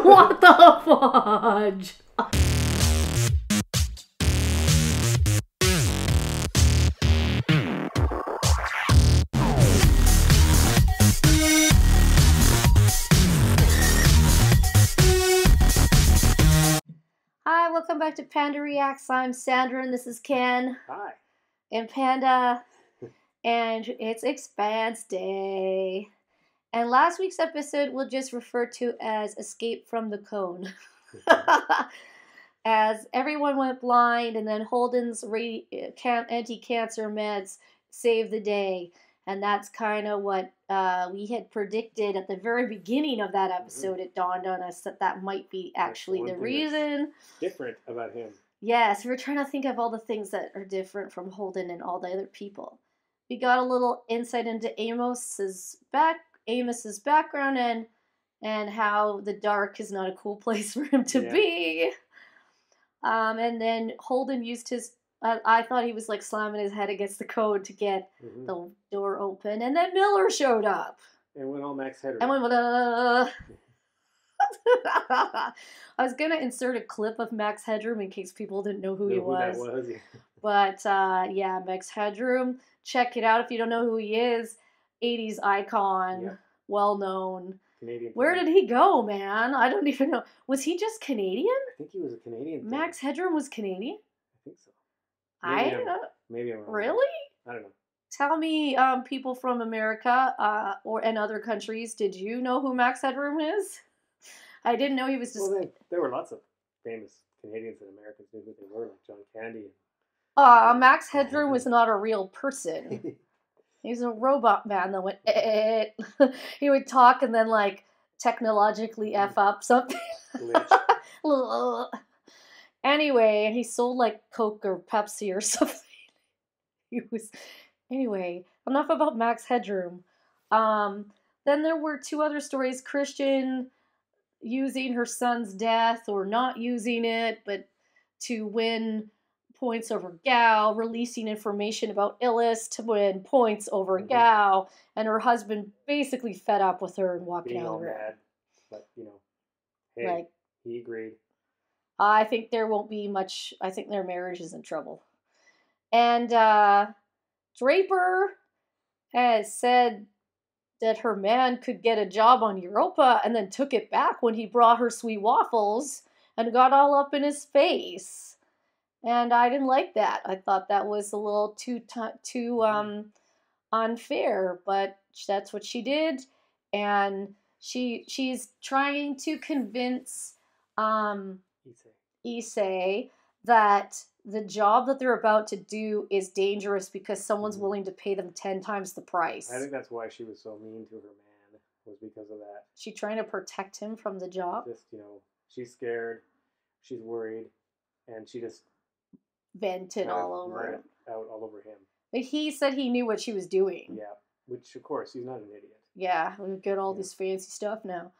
What the fudge? Hi, welcome back to Panda Reacts. I'm Sandra and this is Ken. Hi. And Panda. And it's Expanse Day. And last week's episode we'll just refer to as Escape from the Cone. As everyone went blind and then Holden's anti-cancer meds saved the day. And that's kind of what we had predicted at the very beginning of that episode. It dawned on us that that might be actually the reason. Different about him. Yes, we were trying to think of all the things that are different from Holden and all the other people. We got a little insight into Amos's background and how the dark is not a cool place for him to be. And then Holden used his... I thought he was like slamming his head against the code to get the door open. And then Miller showed up. And went all Max Headroom. And went, I was going to insert a clip of Max Headroom in case people didn't know who he was. That was. But yeah, Max Headroom. Check it out if you don't know who he is. 80s icon. Well known. Canadian. Where did he go, man? I don't even know. Was he just Canadian? I think he was a Canadian. Max Headroom was Canadian? I think so. Maybe I'm wrong. Really? I don't know. Tell me, people from America and other countries, did you know who Max Headroom is? I didn't know he was just... Well, there were lots of famous Canadians and Americans who knew who they were, like John Candy. Max Headroom was not a real person. He was a robot man that went, eh. He would talk and then, like, technologically F up something. Anyway, and he sold, like, Coke or Pepsi or something. Anyway, enough about Max Headroom. Then there were two other stories. Christian using her son's death or not using it, but to win points over Gao, releasing information about Illis to win points over Gao, and her husband basically fed up with her and walking out of the room. Mad, but, hey, he agreed. I think there won't be much. I think their marriage is in trouble. And Draper has said that her man could get a job on Europa and then took it back when he brought her sweet waffles and got all up in his face. And I didn't like that. I thought that was a little too unfair, but that's what she did. And she's trying to convince Issei that the job that they're about to do is dangerous because someone's willing to pay them 10 times the price. I think that's why she was so mean to her man, was because of that. She trying to protect him from the job? Just, she's scared, she's worried, and she just vented all over him. Out all over him. But he said he knew what she was doing. Yeah, which, of course, he's not an idiot. Yeah, we get all this fancy stuff now.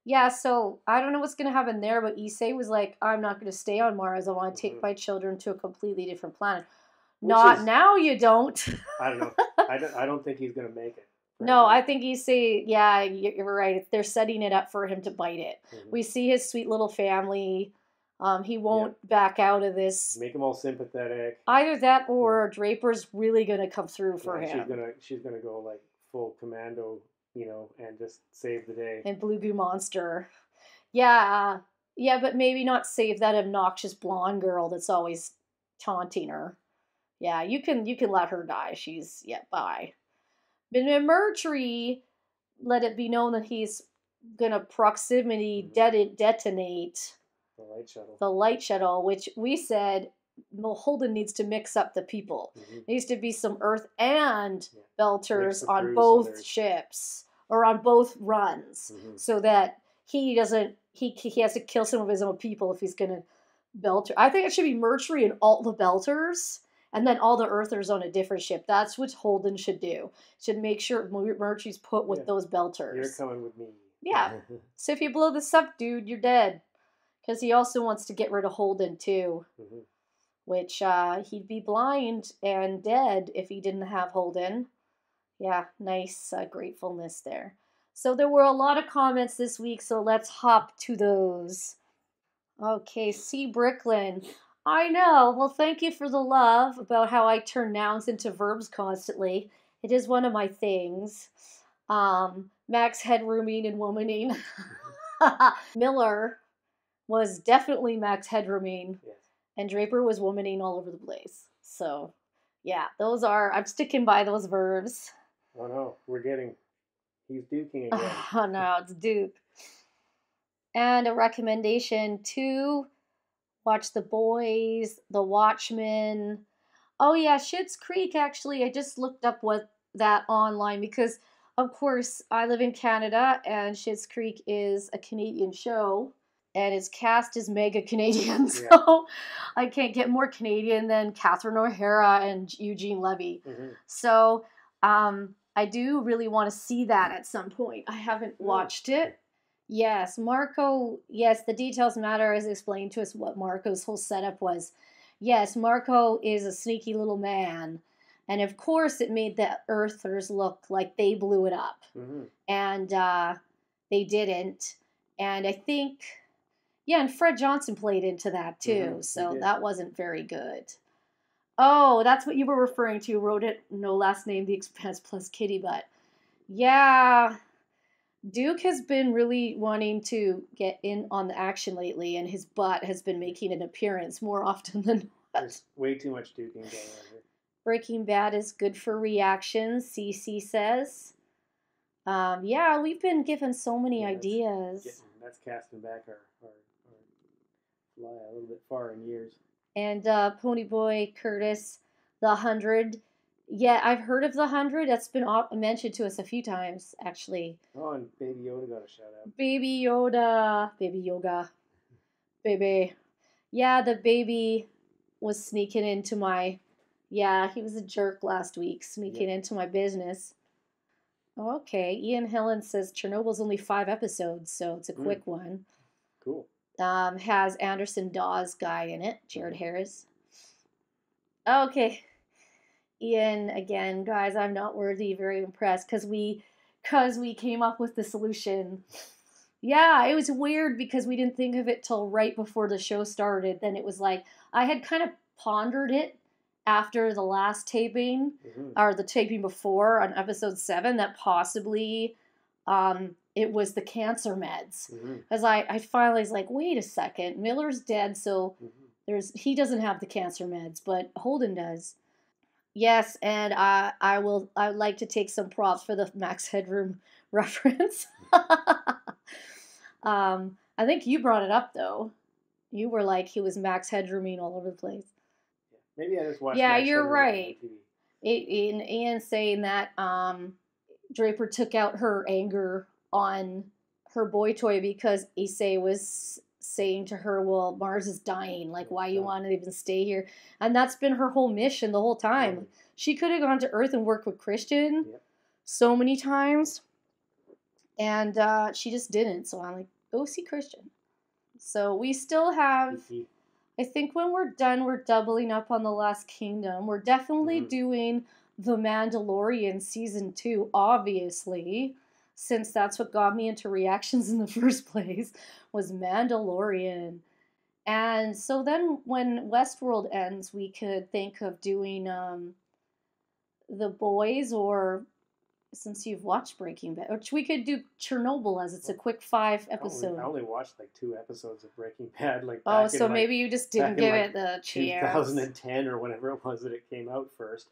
Yeah, so I don't know what's going to happen there, but Issei was like, I'm not going to stay on Mars. I want to take my children to a completely different planet. Now you don't. I don't know. I don't think he's going to make it. No, I think Issei, yeah, you're right. They're setting it up for him to bite it. We see his sweet little family. He won't back out of this. Make him all sympathetic. Either that or Draper's really going to come through for him. She's gonna go like full commando, and just save the day. And Blue Goo Monster. Yeah, but maybe not save that obnoxious blonde girl that's always taunting her. Yeah, you can let her die. She's, bye. But Mercury let it be known that he's going to proximity detonate the light shuttle, which we said Holden needs to mix up the people. There needs to be some Earth and Belters on both ships or on both runs, so that he doesn't. He has to kill some of his own people if he's gonna Belter. I think it should be Mercury and all the Belters, and then all the Earthers on a different ship. That's what Holden should do. Should make sure Mercury's put with those Belters. You're coming with me. Yeah. So if you blow this up, dude, you're dead. Because he also wants to get rid of Holden too. Which he'd be blind and dead if he didn't have Holden. Yeah, nice gratefulness there. So there were a lot of comments this week, so let's hop to those. Okay, C. Bricklin. I know. Well, thank you for the love about how I turn nouns into verbs constantly. It is one of my things. Max headrooming and womaning. Miller was definitely Max headrooming, Yes. and Draper was womaning all over the place. So, yeah, those are, I'm sticking by those verbs. Oh no, he's duking again. Oh no, it's Duke. And a recommendation to watch The Boys, The Watchmen. Oh yeah, Schitt's Creek, actually, I just looked up what that online because, of course, I live in Canada and Schitt's Creek is a Canadian show and its cast is mega Canadian, so yeah. I can't get more Canadian than Catherine O'Hara and Eugene Levy. Mm-hmm. So I do really want to see that at some point. I haven't watched it. Yes, Marco, yes, the details matter as explained to us what Marco's whole setup was. Yes, Marco is a sneaky little man. And of course, it made the Earthers look like they blew it up. Mm-hmm. And they didn't. And I think, yeah, and Fred Johnson played into that too. Mm-hmm. So that wasn't very good. Oh, that's what you were referring to. Wrote it, no last name, The Expanse plus Kitty Butt. Yeah. Duke has been really wanting to get in on the action lately, and his butt has been making an appearance more often than not. There's way too much duking going on here. Breaking Bad is good for reactions, CC says. Yeah, we've been given so many ideas. That's casting back our fly a little bit far in years. And Ponyboy Curtis, The 100. Yeah, I've heard of The 100. That's been mentioned to us a few times, actually. Oh, and Baby Yoda got a shout out. Baby Yoda. Baby Yoga. Baby. Yeah, the baby was sneaking into my... Yeah, he was a jerk last week, sneaking into my business. Okay, Ian Helen says Chernobyl's only 5 episodes, so it's a quick one. Cool. Has Anderson Dawes guy in it, Jared Harris. Okay. Ian, again, guys, I'm not worthy, very impressed, because we came up with the solution. Yeah, it was weird because we didn't think of it till right before the show started. Then it was like, I had kind of pondered it after the last taping, or the taping before on episode 7, that possibly it was the cancer meds. Because I finally was like, wait a second, Miller's dead, so he doesn't have the cancer meds, but Holden does. Yes, and I would like to take some props for the Max Headroom reference. I think you brought it up, though. You were like, he was Max Headrooming all over the place. Maybe I just watched. Yeah, you're right. Ian saying that Draper took out her anger on her boy toy because Issei was saying to her, well, Mars is dying, like, why you want to even stay here? And that's been her whole mission the whole time. She could have gone to Earth and worked with Christian so many times, and she just didn't. So I'm like, go see Christian. So we still have, I think when we're done, we're doubling up on The Last Kingdom. We're definitely doing The Mandalorian Season 2, obviously, since that's what got me into reactions in the first place, was Mandalorian. And so then when Westworld ends, we could think of doing The Boys, or since you've watched Breaking Bad, which we could do Chernobyl as it's a quick 5 episode. I only watched like 2 episodes of Breaking Bad. So maybe you just didn't give it the chance. 2010 or whenever it was that it came out first.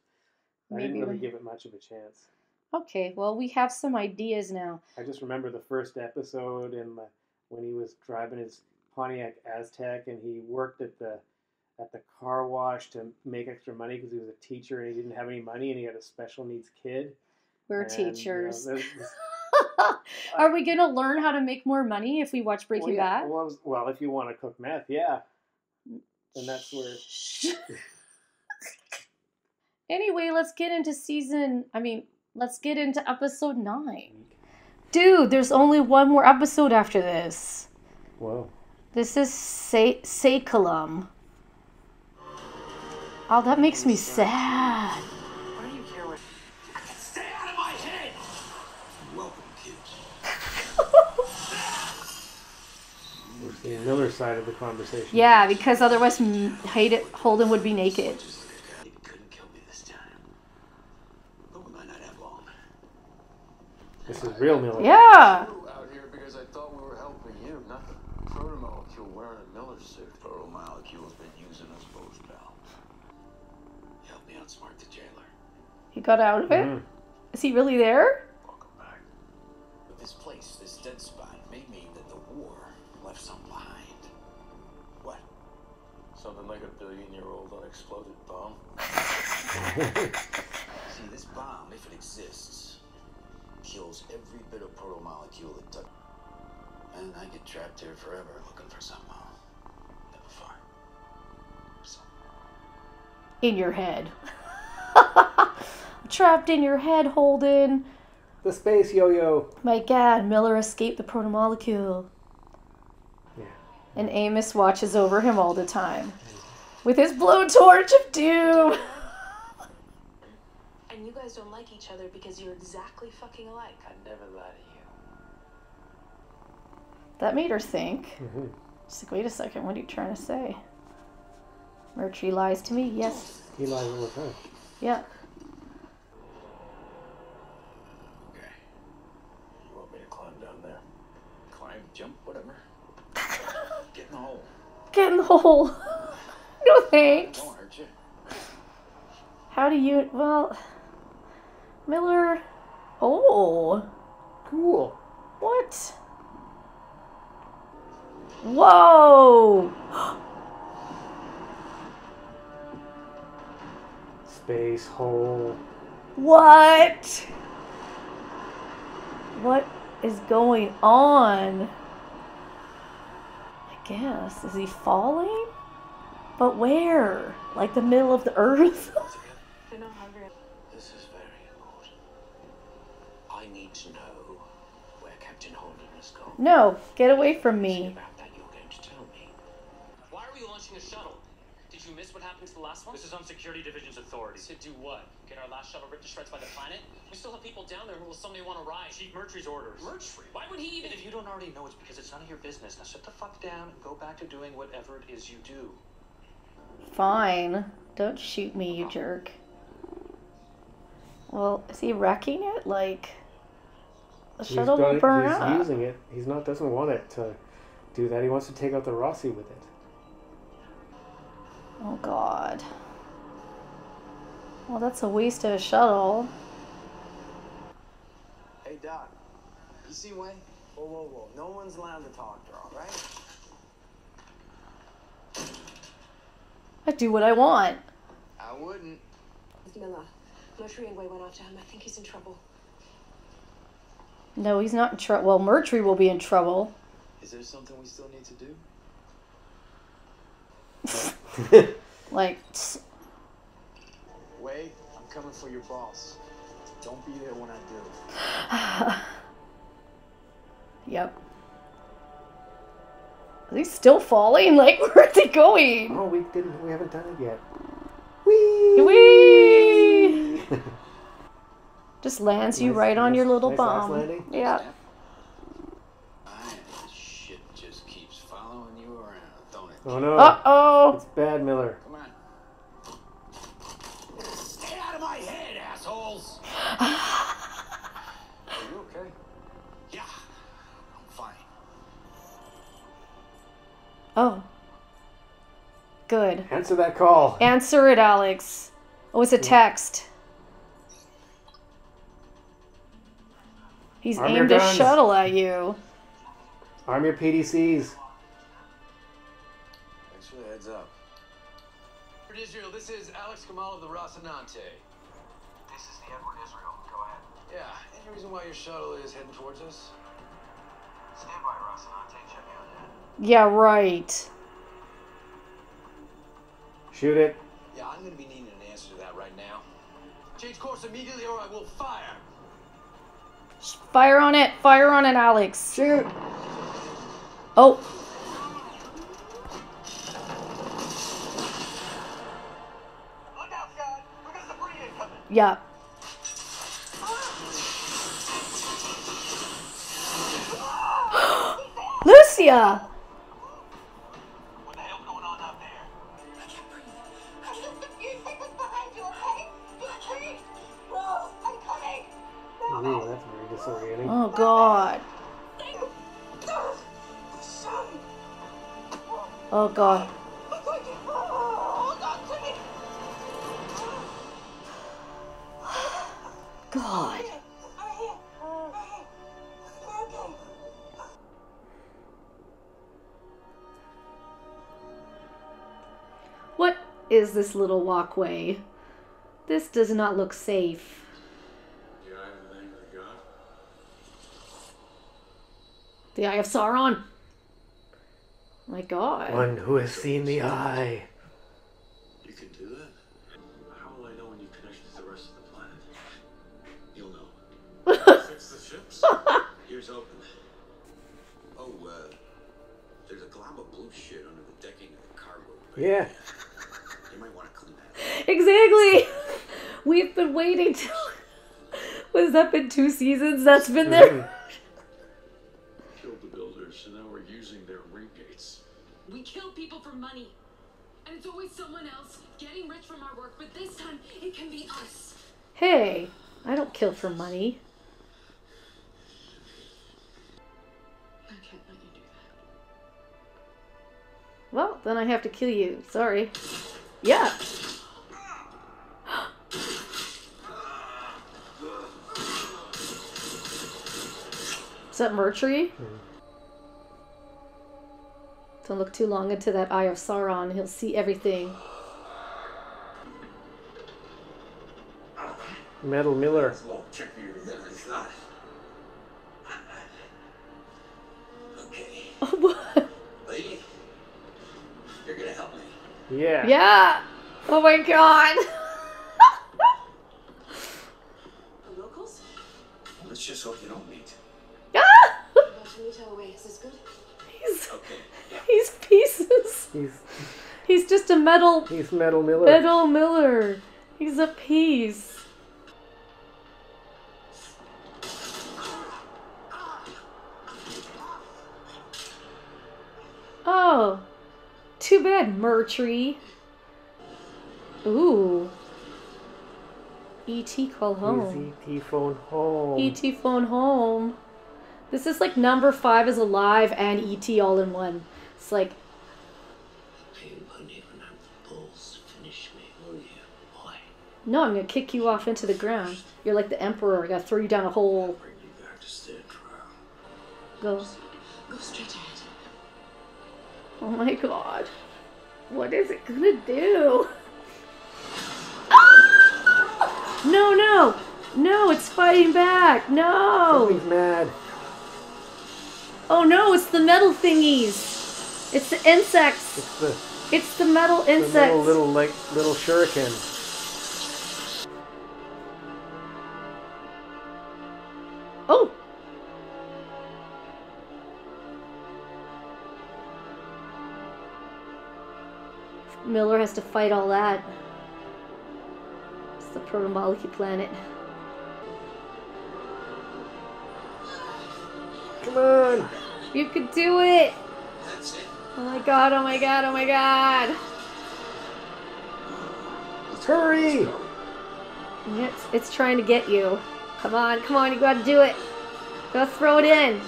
I didn't really give it much of a chance. Okay, well, we have some ideas now. I just remember the first episode and when he was driving his Pontiac Aztec and he worked at the car wash to make extra money because he was a teacher and he didn't have any money and he had a special needs kid. We're teachers. Are we going to learn how to make more money if we watch Breaking Bad? Well, if you want to cook meth, yeah. And that's where... Anyway, let's get into episode 9. Dude, there's only one more episode after this. Whoa. This is Saculum. Oh, that makes me sad. The Miller side of the conversation. Yeah, because otherwise Holden would be naked. You couldn't kill me this time. But we might not have long. This is real Miller. Yeah. Out here because I thought we were helping you, not the protomolecule wearing a Miller suit. Protomolecule's been using us both, pal. Help me outsmart the jailer. He got out of it? Is he really there? Welcome back. But this place, this dead spot, may mean that the war left some behind. What? Something like a billion-year-old unexploded bomb. See, this bomb, if it exists, kills every bit of protomolecule it touches. And I get trapped here forever looking for some never find. So. In your head. Trapped in your head, Holden. The space yo-yo. My God, Miller escaped the protomolecule. Yeah. And Amos watches over him all the time. With his blowtorch of doom. And you guys don't like each other because you're exactly fucking alike. I never lie to you. That made her think. She's like, wait a second, what are you trying to say? Mercury lies to me? Yes. He lies all the time. Yeah. Okay. You want me to climb down there? Climb, jump, whatever. Get in the hole. Get in the hole. No thanks. Don't hurt you. How do you... Well... Miller... Oh. Cool. What? Whoa! Space hole. What? What is going on? I guess. Is he falling? But where? Like the middle of the earth? They're not hungry. This is very important. I need to know where Captain Holden has gone. No, get away from me. About that, you're going to tell me. Why are we launching a shuttle? Did you miss what happened to the last one? This is on Security Division's authority. To do what? Get our last shuttle ripped to shreds by the planet? We still have people down there who will someday want to ride. Chief Mercury's orders. Mercury? Why would he even... If you don't already know, it's because it's none of your business. Now sit the fuck down and go back to doing whatever it is you do. Fine. Don't shoot me, you jerk. Well, is he wrecking it? Like, the shuttle will burn up. He's using it. He's not. Doesn't want it to do that. He wants to take out the Roci with it. Oh, God. Well, that's a waste of a shuttle. Hey, Doc. You see Wayne? Whoa, whoa, whoa. No one's allowed to talk to her, all right? I do what I want. I wouldn't. Miller. Mercury and Way went after him. I think he's in trouble. No, he's not in trouble. Well, Mercury will be in trouble. Is there something we still need to do? Like, Way, I'm coming for your boss. Don't be there when I do. yep. Are they still falling? Like, where are they going? Oh, we haven't done it yet. Whee! Whee! Just lands you right on your little nice bomb. landing. Yeah. This shit just keeps following you around, don't it? Oh no. Uh-oh. It's bad, Miller. Come on. Stay out of my head, assholes! Are you okay? Yeah, I'm fine. Oh. Good. Answer that call. Answer it, Alex. Oh, it's a text. He's Arm your aimed a guns. shuttle at you. Arm your PDCs. Thanks for the heads up. Israel, this is Alex Kamal of the Rocinante. This is the Edward Israel. Go ahead. Yeah, any reason why your shuttle is heading towards us? Stand by, Rocinante. Check me on that. Yeah, right. Shoot it. Yeah, I'm gonna be needing an answer to that right now. Change course immediately or I will fire. Fire on it. Fire on it, Alex. Shoot. Oh. Look out, Scott. We got debris incoming. Yeah. Lucia. organic. Oh God. Oh God. God. What is this little walkway? This does not look safe. The eye of the name of the god? The Eye of Sauron. My God. One who has seen the eye. You can do that? How will I know when you connect to the rest of the planet? You'll know. Fix the ships? Here's open. Oh, there's a glob of blue shit under the decking of the cargo bay. Yeah. You might want to clean that up. Exactly. We've been waiting till... Was that been 2 seasons that's been there? Killed the builders, and now we're using their rebates. We kill people for money. And it's always someone else getting rich from our work, but this time it can be us. Hey, I don't kill for money. I can't let you do that. Well, then I have to kill you. Sorry. Yeah. Is that Mercury? Don't look too long into that Eye of Sauron. He'll see everything. Metal Miller. It's a little trickier than I thought. Okay. What? Lady, you're gonna help me. Yeah. Yeah. Oh my God. The locals? Let's just hope you don't meet. About to meet our way. Is this good? Okay. Yeah. He's pieces. He's just a metal Metal Miller. Miller. He's a piece. Oh, too bad, Mercury. Ooh. E.T. call home. E.T. phone home. E.T. phone home. This is like number 5 is alive and E.T. all in one. It's like, You wouldn't even have the balls to finish me, will you, boy? no, I'm gonna kick you off into the ground. You're like the Emperor. I gotta throw you down a hole. Bring you back to stand trial. Go. Go straight ahead. Oh my God. What is it gonna do? Ah! No, no. No, it's fighting back. No. Something's mad. Oh no, it's the metal thingies. It's the insects. It's the metal insects. The little shuriken. Oh. Miller has to fight all that. It's the protomolecule planet. Come on. You could do it. That's it. Oh my God, oh my God, oh my God. Hurry. It's trying to get you. Come on, you gotta do it. Gotta throw it in.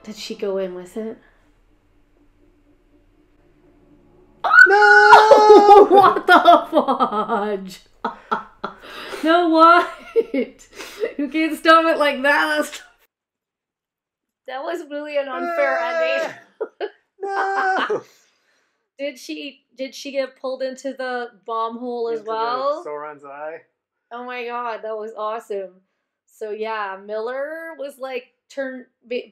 Did she go in with it? No! What the fudge? No, what? You can't stop it like that. That was really an unfair ending. No! Did she get pulled into the bomb hole as well? Sauron's eye. Oh my God, that was awesome. So yeah, Miller was like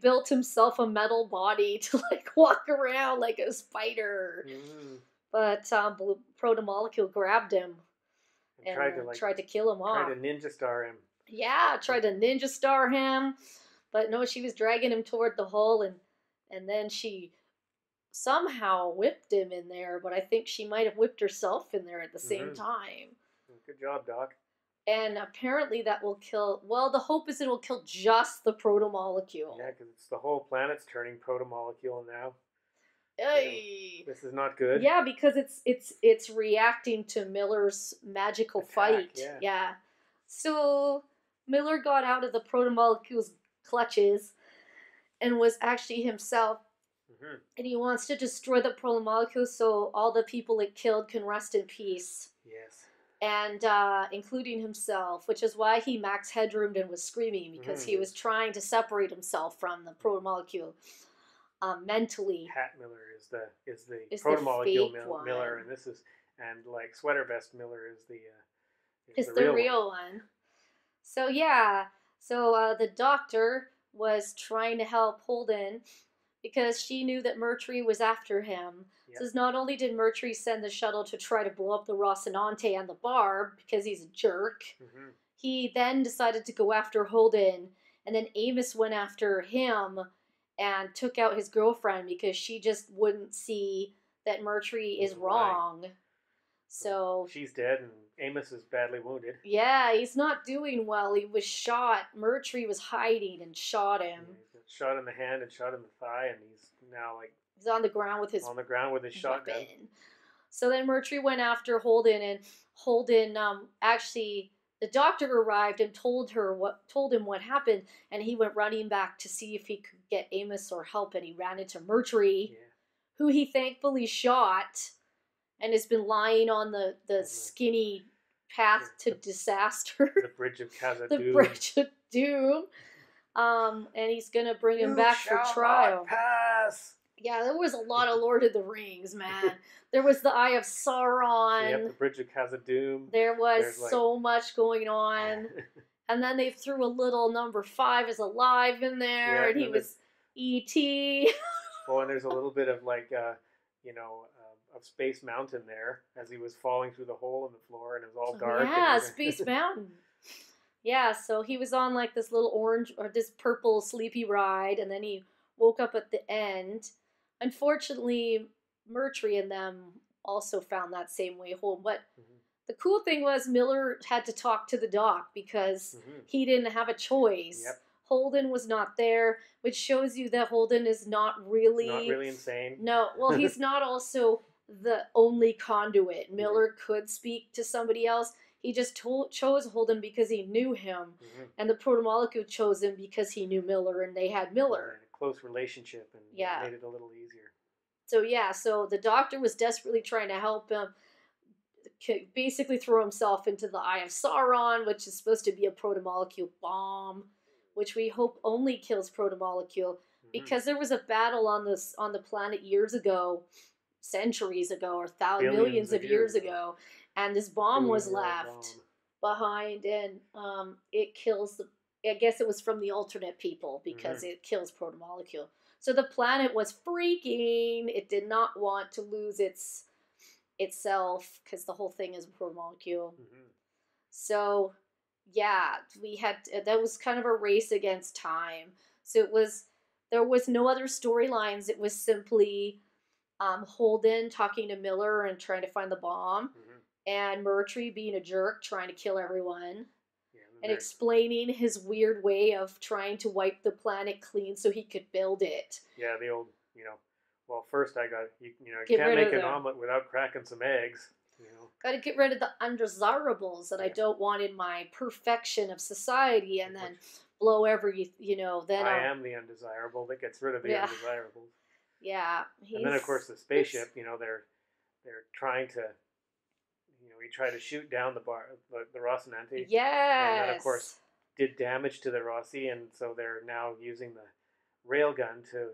built himself a metal body to like walk around like a spider. Mm. But protomolecule grabbed him and tried to kill him off. Tried to ninja star him. Yeah, tried to ninja star him, but no, she was dragging him toward the hole, and then she somehow whipped him in there, but I think she might have whipped herself in there at the same time. Good job, Doc. And apparently that will kill, well, the hope is it will kill just the protomolecule. Yeah, because it's the whole planet's turning protomolecule now. Ay. This is not good. Yeah, because it's reacting to Miller's magical Attack, fight. yeah. So Miller got out of the protomolecule's clutches and was actually himself. Mm-hmm. And he wants to destroy the protomolecule so all the people it killed can rest in peace. Yes. And including himself, which is why he max headroomed and was screaming, because he was trying to separate himself from the protomolecule mentally. Hat Miller is the Is the protomolecule fake Miller, one. and like Sweater Vest Miller is the It's the real one. So yeah, the doctor was trying to help Holden because she knew that Mercury was after him. Yep. So not only did Mercury send the shuttle to try to blow up the Rocinante and the Barb because he's a jerk, he then decided to go after Holden, and then Amos went after him and took out his girlfriend because she just wouldn't see that Mercury is wrong. Right. So she's dead and Amos is badly wounded. Yeah, he's not doing well. He was shot. Mercury was hiding and shot him. Yeah, he's got shot in the hand and shot in the thigh, and he's now he's on the ground with his shotgun. weapon. So then Mercury went after Holden, and Holden actually, the doctor arrived and told him what happened, and he went running back to see if he could get Amos or help, and he ran into Mercury, who he thankfully shot, and has been lying on the skinny path to disaster. The Bridge of Khazad-dûm. The Bridge of Doom. And he's going to bring him back for trial. Pass! Yeah, there was a lot of Lord of the Rings, man. There was the Eye of Sauron. Yep, the Bridge of Khazad-dûm. There was so much going on. And then they threw a little number 5 is alive in there, and he was E.T. Oh, and there's a little bit of of Space Mountain there as he was falling through the hole in the floor, and it was all dark. Yeah, Space Mountain. Yeah, so he was on like this little orange or this purple sleepy ride, and then he woke up at the end. Unfortunately, Mercury and them also found that same way home. But the cool thing was Miller had to talk to the doc because he didn't have a choice. Yep. Holden was not there, which shows you that Holden is not really insane. No, well, he's not also the only conduit. Miller could speak to somebody else. He just chose Holden because he knew him, and the protomolecule chose him because he knew Miller, and they had Miller. A close relationship, and made it a little easier. So the doctor was desperately trying to help him basically throw himself into the Eye of Sauron, which is supposed to be a protomolecule bomb, which we hope only kills protomolecule, because there was a battle on the planet years ago, centuries ago, or millions of years ago, and this bomb was left behind, and it kills I guess it was from the alternate people, because it kills protomolecule. So the planet was freaking. It did not want to lose itself, because the whole thing is a protomolecule. So yeah, that was kind of a race against time. So there was no other storylines. It was simply Holden talking to Miller and trying to find the bomb, and Mercury being a jerk trying to kill everyone, and explaining his weird way of trying to wipe the planet clean so he could build it. Yeah, the old, well, first I got, you can't make an omelet without cracking some eggs. Got to get rid of the undesirables that I don't want in my perfection of society, and then blow every, then I am the undesirable that gets rid of the undesirables. Yeah. And then, of course, the spaceship, they're trying to, he tried to shoot down the Rocinante. Yes. And then, of course, did damage to the Roci, and so they're now using the railgun to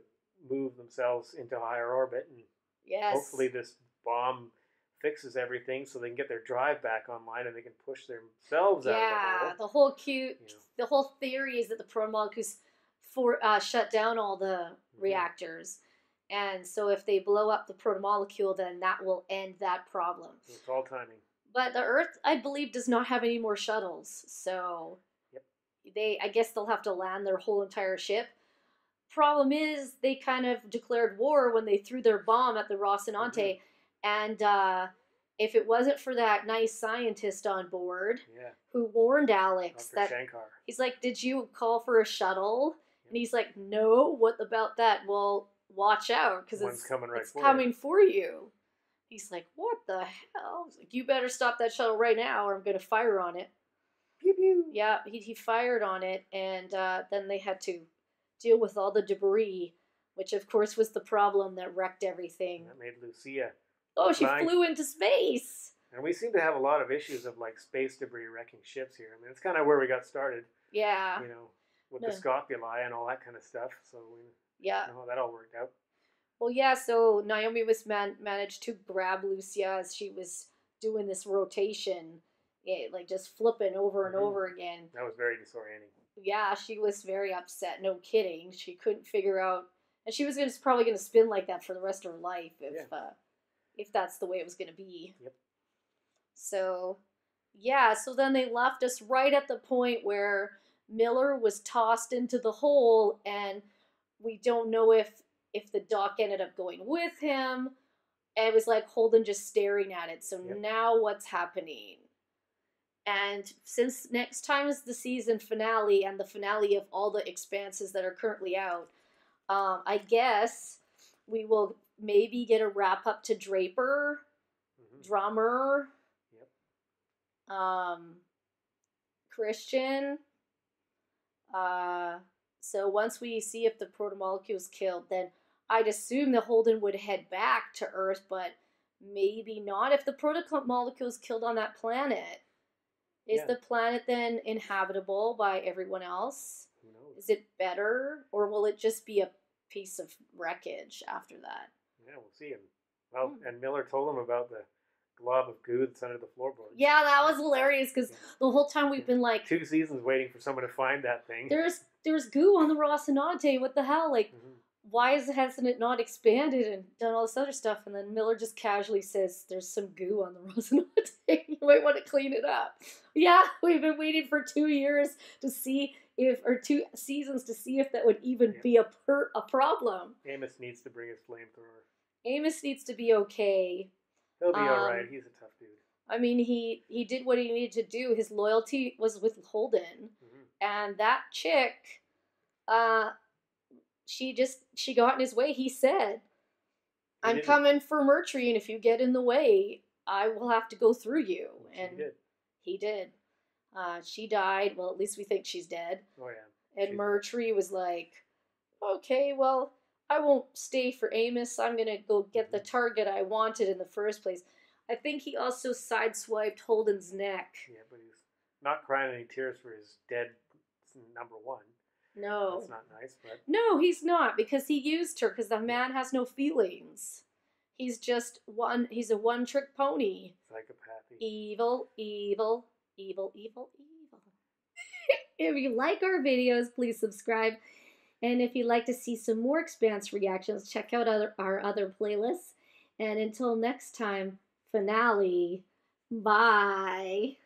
move themselves into higher orbit. And hopefully this bomb fixes everything so they can get their drive back online and they can push themselves out of the hole. Yeah, the whole theory is that the protomolecules shut down all the reactors. And so if they blow up the protomolecule, then that will end that problem. It's all timing. But the Earth, I believe, does not have any more shuttles. So I guess they'll have to land their whole entire ship. Problem is, they kind of declared war when they threw their bomb at the Rocinante. And if it wasn't for that nice scientist on board who warned Alex Dr. Shankar. He's like, did you call for a shuttle? And he's like, no, what about that? Well, watch out, because One's coming right it's for coming you. for you. He's like, what the hell? He's like, you better stop that shuttle right now or I'm going to fire on it. Pew pew. Yeah, he fired on it, and then they had to deal with all the debris, which of course was the problem that wrecked everything. That made Lucia. Oh, she flying. flew into space. And we seem to have a lot of issues of like space debris wrecking ships here. I mean, it's kind of where we got started, Yeah, you know, with No. the scopuli and all that kind of stuff. So we yeah. know how that all worked out. Well, yeah, so Naomi was managed to grab Lucia as she was doing this rotation, like just flipping over and Mhm. over again. That was very disorienting. Yeah, she was very upset. No kidding. She couldn't figure out, and she was probably going to spin like that for the rest of her life if that's the way it was going to be. Yep. So, yeah. So then they left us right at the point where Miller was tossed into the hole, and we don't know if the doc ended up going with him. And it was like Holden just staring at it. So Yep. now what's happening? And since next time is the season finale and the finale of all the expanses that are currently out, I guess we will maybe get a wrap up to Draper, Mhm. Drummer, Yep. Christian. So once we see if the protomolecule is killed, then I'd assume the Holden would head back to Earth, but maybe not if the protomolecule is killed on that planet. Is Yeah. the planet then inhabitable by everyone else? Who knows? Is it better, or will it just be a piece of wreckage after that? Yeah, we'll see him. Well, and Miller told him about the glob of goo that's under the floorboards. Yeah, that was hilarious because the whole time we've been like, 2 seasons waiting for someone to find that thing. there's goo on the Rocinante. What the hell? Like, Mhm. why hasn't it not expanded and done all this other stuff? And then Miller just casually says, there's some goo on the Rocinante. You might want to clean it up. Yeah, we've been waiting for 2 years to see or 2 seasons to see if that would even be a problem. Amos needs to bring his flamethrower. Amos needs to be okay. He'll be alright. He's a tough dude. I mean, he did what he needed to do. His loyalty was with Holden. Mhm. And that chick, she got in his way. He said, I'm didn't. coming for Mercury, and if you get in the way, I will have to go through you. And he did. She died. Well, at least we think she's dead. Oh, yeah. And Mercury was like, okay, well, I won't stay for Amos. I'm going to go get the target I wanted in the first place. I think he also sideswiped Holden's neck. Yeah, but he's not crying any tears for his dead number one. No. That's not nice, but... No, he's not, because he used her, because the man has no feelings. He's he's a one-trick pony. Psychopathy. Evil, evil, evil, evil, evil. If you like our videos, please subscribe. And if you'd like to see some more Expanse reactions, check out our other playlists. And until next time, finale, bye.